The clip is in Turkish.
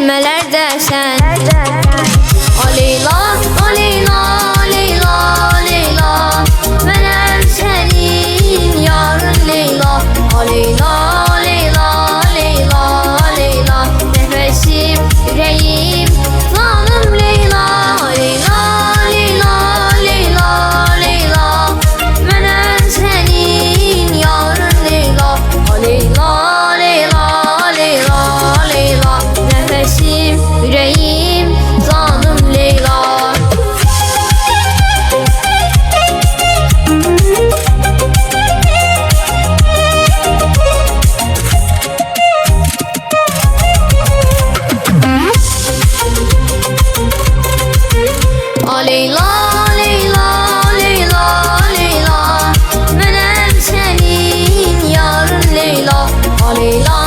Düşənməlerde sen O Leyla, o Leyla, Leyla, Leyla Mənəm senin yarın Leyla O Leyla, Leyla, Leyla, Leyla Nefesim, yüreğim, zanım Leyla O Leyla, Leyla, Leyla, Leyla Mənəm senin yarın Leyla O Leyla, Leyla, Leyla, Leyla Nefesim, yüreğim, zanım Leyla O Leyla, Leyla, Leyla, Leyla Mənəm senin yarın Leyla O Leyla